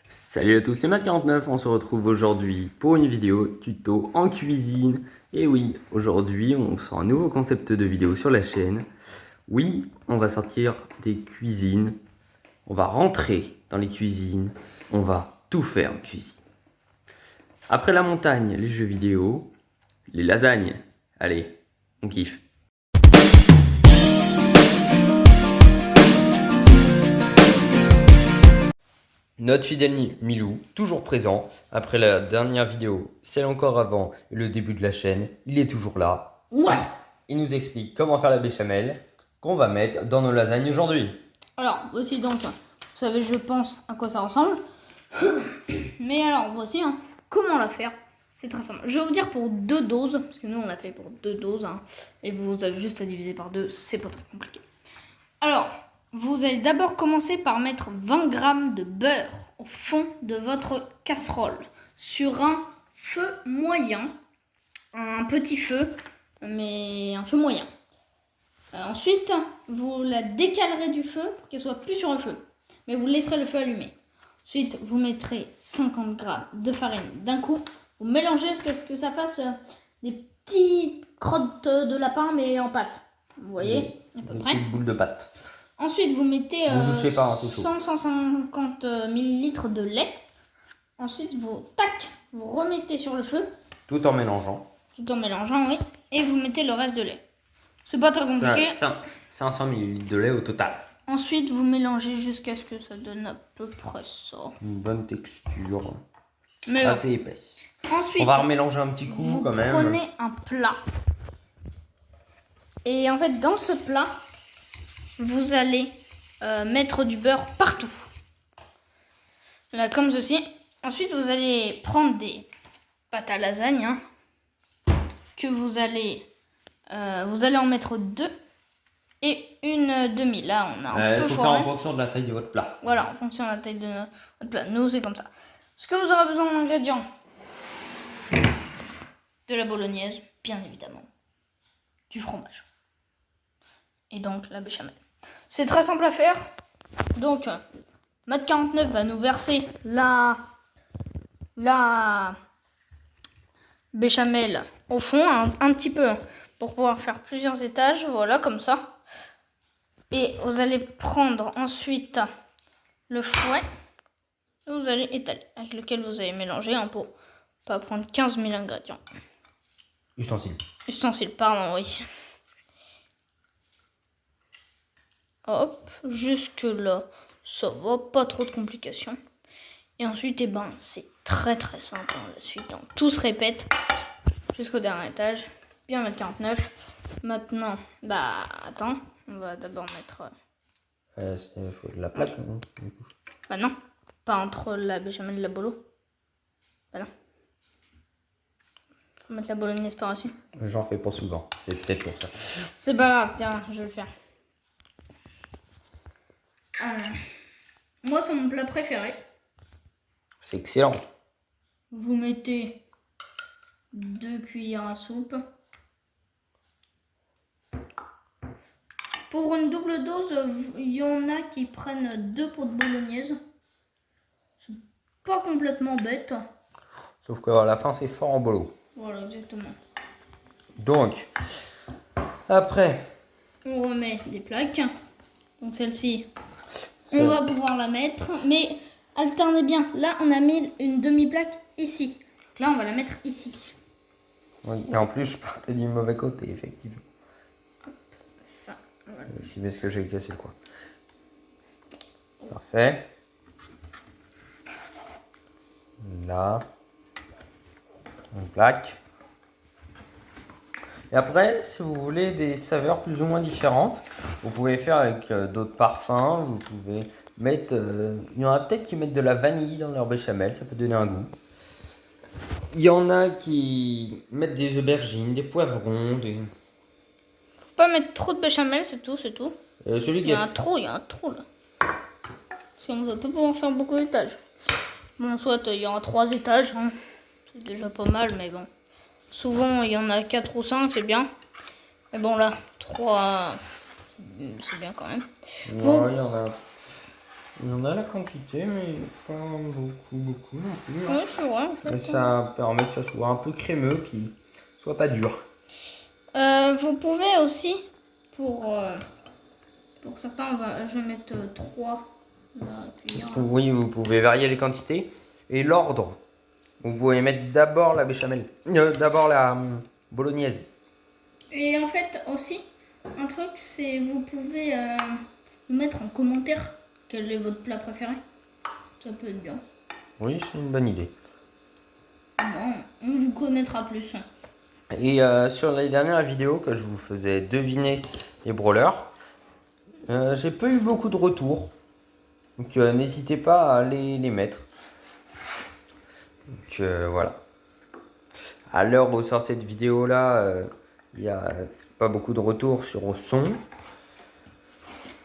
Salut à tous, c'est Matt49, on se retrouve aujourd'hui pour une vidéo tuto en cuisine. Et oui, aujourd'hui on sort un nouveau concept de vidéo sur la chaîne. Oui, on va sortir des cuisines, on va rentrer dans les cuisines, on va tout faire en cuisine. Après la montagne, les jeux vidéo, les lasagnes, allez, on kiffe. Notre fidèle Milou, toujours présent, après la dernière vidéo, celle encore avant le début de la chaîne, il est toujours là. Ouais. Il nous explique comment faire la béchamel qu'on va mettre dans nos lasagnes aujourd'hui. Alors, voici donc, vous savez, je pense à quoi ça ressemble. Mais alors, voici comment la faire. C'est très simple. Je vais vous dire pour 2 doses, parce que nous on l'a fait pour 2 doses, et vous avez juste à diviser par 2, c'est pas très compliqué. Alors, vous allez d'abord commencer par mettre 20 g de beurre au fond de votre casserole, sur un feu moyen, un petit feu, mais un feu moyen. Ensuite, vous la décalerez du feu pour qu'elle soit plus sur le feu, mais vous laisserez le feu allumé. Ensuite, vous mettrez 50 g de farine d'un coup. Vous mélangez jusqu'à ce que ça fasse des petites crottes de lapin, mais en pâte. Vous voyez, à peu près. Une petite boule de pâte. Ensuite, vous mettez Vous touchez pas, c'est chaud. 100-150 ml de lait. Ensuite, vous remettez sur le feu. Tout en mélangeant. Tout en mélangeant, oui. Et vous mettez le reste de lait. C'est pas très compliqué. 500 ml de lait au total. Ensuite, vous mélangez jusqu'à ce que ça donne à peu près ça. Une bonne texture. Mais assez épaisse. Ensuite, on va remélanger un petit coup quand même. Vous prenez un plat. Et en fait, dans ce plat, vous allez mettre du beurre partout. Là, comme ceci. Ensuite, vous allez prendre des pâtes à lasagne. Que vous allez en mettre 2 et une demi. Là, on a un peu Il faut faire en fonction de la taille de votre plat. Voilà, en fonction de la taille de votre plat. Nous, c'est comme ça. Ce que vous aurez besoin d'ingrédients: de la bolognaise, bien évidemment, du fromage, et donc la béchamel. C'est très simple à faire. Donc, Matt49 va nous verser la béchamel au fond, un petit peu, pour pouvoir faire plusieurs étages. Voilà, comme ça. Et vous allez prendre ensuite le fouet. Et vous allez étaler, avec lequel vous allez mélanger pour pas prendre 15 000 ingrédients. Ustensiles, pardon, oui. Hop, jusque là, ça va, pas trop de complications. Et ensuite, c'est très très simple la suite. Tout se répète jusqu'au dernier étage. Bien mettre 49. Maintenant, attends, on va d'abord mettre... Il faut de la plaque, non? Bah non, pas entre la béchamel et la bolo. Bah non. Faut mettre la bolognaise par-dessus. J'en fais pas souvent, c'est peut-être pour ça. C'est pas grave, tiens, je vais le faire. Moi, c'est mon plat préféré. C'est excellent. Vous mettez 2 cuillères à soupe. Pour une double dose, il y en a qui prennent 2 pots de bolognaise. C'est pas complètement bête. Sauf qu'à la fin, c'est fort en bolo. Voilà, exactement. Donc, après, on remet des plaques. Donc celle-ci, on va pouvoir la mettre. Mais alternez bien. Là, on a mis une demi-plaque ici. Là, on va la mettre ici. Oui, et en plus, je partais du mauvais côté, effectivement. Hop, ça. Voilà. C'est parce que j'ai cassé le coin. Parfait. Là. Une plaque. Et après, si vous voulez des saveurs plus ou moins différentes, vous pouvez faire avec d'autres parfums. Vous pouvez mettre... il y en a peut-être qui mettent de la vanille dans leur béchamel, ça peut donner un goût. Il y en a qui mettent des aubergines, des poivrons, des... Faut pas mettre trop de béchamel, c'est tout. Il y a un trou là. Parce qu'on ne va pas pouvoir faire beaucoup d'étages. Bon, soit il y aura 3 étages, c'est déjà pas mal, mais bon. Souvent, il y en a 4 ou 5, c'est bien. Mais bon, là, 3, c'est bien quand même. Ouais, il y en a... Il y en a la quantité, mais pas beaucoup non plus. Ouais, c'est vrai en fait. Et ça permet que ça soit un peu crémeux, qu'il soit pas dur. Vous pouvez aussi, pour certains, je vais mettre 3 cuillères. Oui, vous pouvez varier les quantités et l'ordre. Vous pouvez mettre d'abord la béchamel, d'abord la bolognaise. Et en fait aussi, un truc, c'est vous pouvez nous mettre en commentaire quel est votre plat préféré. Ça peut être bien. Oui, c'est une bonne idée. Bon, on vous connaîtra plus. Et sur les dernières vidéos que je vous faisais deviner les brawlers, j'ai pas eu beaucoup de retours. Donc n'hésitez pas à les mettre. Donc voilà. À l'heure où sort cette vidéo là, il n'y a pas beaucoup de retours sur le son.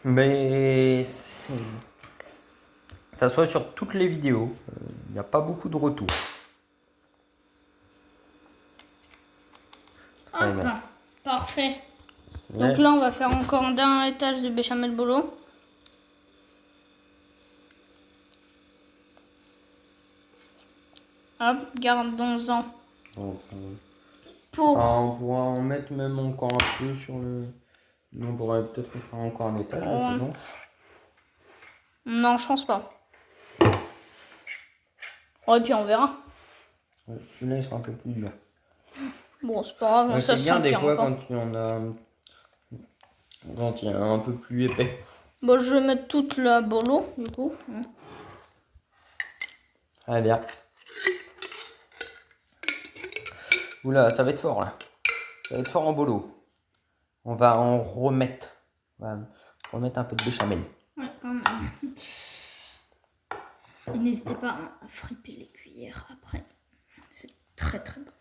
Mais ça soit sur toutes les vidéos, il n'y a pas beaucoup de retours. Très Hop, bien. parfait. Ouais. Donc là, on va faire encore d'un étage de béchamel bolo. Hop, gardons-en. On Pour... pourra en mettre même encore un peu sur le... On pourrait peut-être faire encore un étage, là, c'est bon. Non, je pense pas. Oh, et puis on verra. Ouais, celui-là, il sera un peu plus dur. Bon, c'est pas grave, Ouais, ça c'est se bien des sentira fois pas. quand il y en a... Quand il y a un peu plus épais. Bon, je vais mettre toute la bolo, du coup. Très bien. Oula, ça va être fort, là. Ça va être fort en bolo. On va en remettre. On va remettre un peu de béchamel. Ouais, quand même. Et n'hésitez pas à friper les cuillères après. C'est très très bon.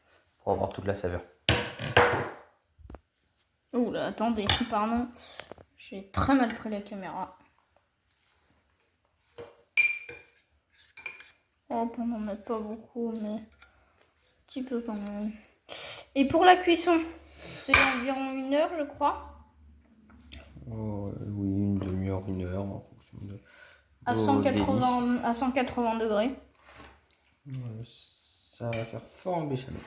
Pour avoir toute la saveur. Oh là, attendez, pardon. J'ai très mal pris la caméra. Hop, on n'en met pas beaucoup, mais un petit peu quand même. Et pour la cuisson, c'est environ 1 heure, je crois. Oh, oui, une demi-heure, 1 heure, en fonction de... À 180 degrés. Ouais, ça va faire fort en béchamel.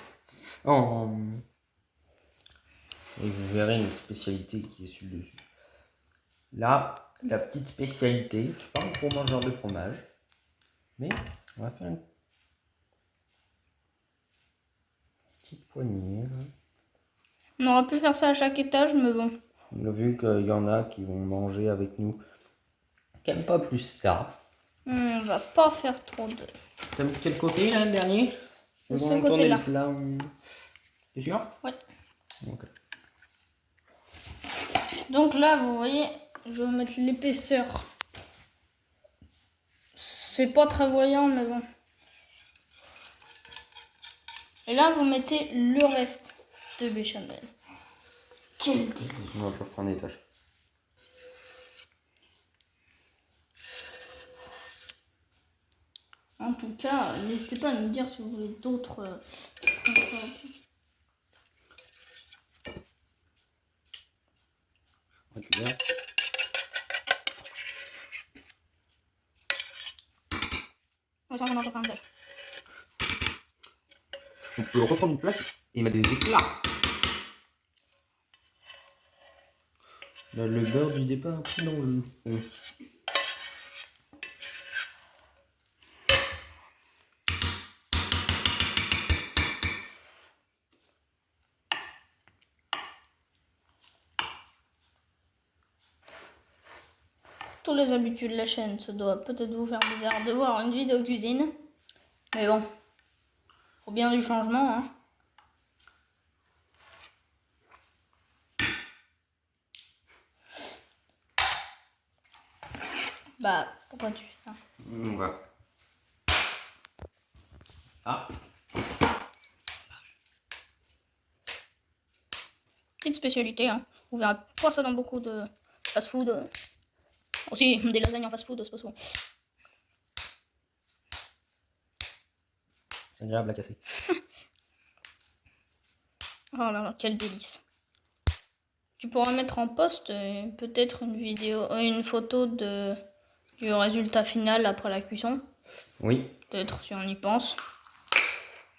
Et vous verrez une spécialité qui est sur le dessus. Là, la petite spécialité, je suis pas un gros mangeur de fromage, mais on va faire une petite poignée. Là. On aurait pu faire ça à chaque étage, mais bon. On a vu qu'il y en a qui vont manger avec nous, qui n'aiment pas plus ça. On va pas faire trop de... T'aimes quel côté là, le dernier? De ce côté-là. T'es sûr? Ouais. Ok. Donc là, vous voyez, je vais mettre l'épaisseur. C'est pas très voyant, mais bon. Et là, vous mettez le reste de béchamel. Quel délice! On va pas faire un étage. En tout cas, n'hésitez pas à nous dire si vous voulez d'autres... Tu verras. On peut reprendre une plaque et mettre des éclats. Là, le beurre du départ pris dans le fond. Tous les habitués de la chaîne, ça doit peut-être vous faire bizarre de voir une vidéo cuisine. Mais bon, faut bien du changement, hein. Bah, pourquoi tu fais ça? On va. Ah. Petite spécialité, hein. Vous verrez pas ça dans beaucoup de fast-food. Aussi, des lasagnes en fast-food, c'est pas souvent. C'est agréable à casser. Oh là là, quel délice. Tu pourras mettre en post peut-être une vidéo, une photo de du résultat final après la cuisson. Oui. Peut-être si on y pense.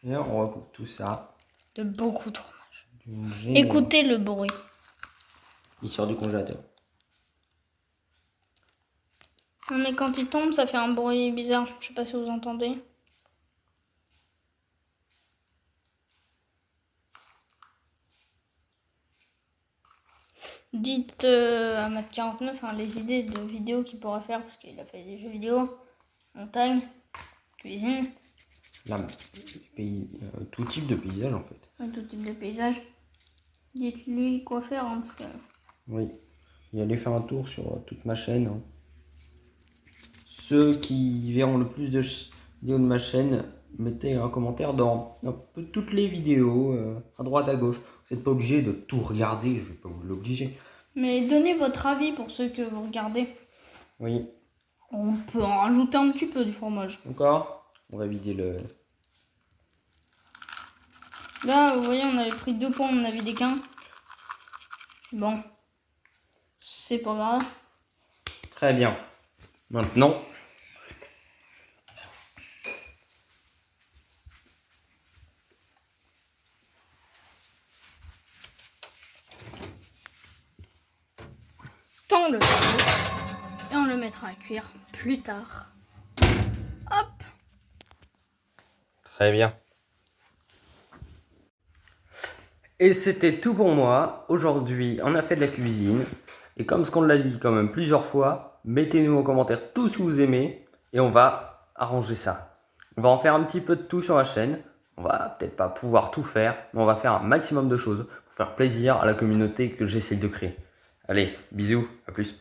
Et on recoupe tout ça. De beaucoup de fromage. Génial. Écoutez le bruit. Il sort du congélateur. Non mais quand il tombe, ça fait un bruit bizarre. Je sais pas si vous entendez. Dites à Matt49 les idées de vidéos qu'il pourrait faire parce qu'il a fait des jeux vidéo, montagne, cuisine. Là, tout type de paysage en fait. Ouais, tout type de paysage. Dites-lui quoi faire parce que... Oui. Et allez faire un tour sur toute ma chaîne. Hein. Ceux qui verront le plus de vidéos de ma chaîne, mettez un commentaire dans un peu toutes les vidéos, à droite, à gauche. Vous n'êtes pas obligé de tout regarder, je vais pas vous l'obliger. Mais donnez votre avis pour ceux que vous regardez. Oui. On peut en rajouter un petit peu du fromage. Encore. On va vider le... Là, vous voyez, on avait pris 2 points, on en a vidé qu'un. Bon. C'est pas grave. Très bien. Maintenant... Tends le feu. Et on le mettra à cuire plus tard. Hop. Très bien. Et c'était tout pour moi. Aujourd'hui, on a fait de la cuisine. Et comme ce qu'on l'a dit quand même plusieurs fois, mettez-nous en commentaire tout ce que vous aimez. Et on va arranger ça. On va en faire un petit peu de tout sur la chaîne. On va peut-être pas pouvoir tout faire, mais on va faire un maximum de choses pour faire plaisir à la communauté que j'essaye de créer. Allez, bisous, à plus.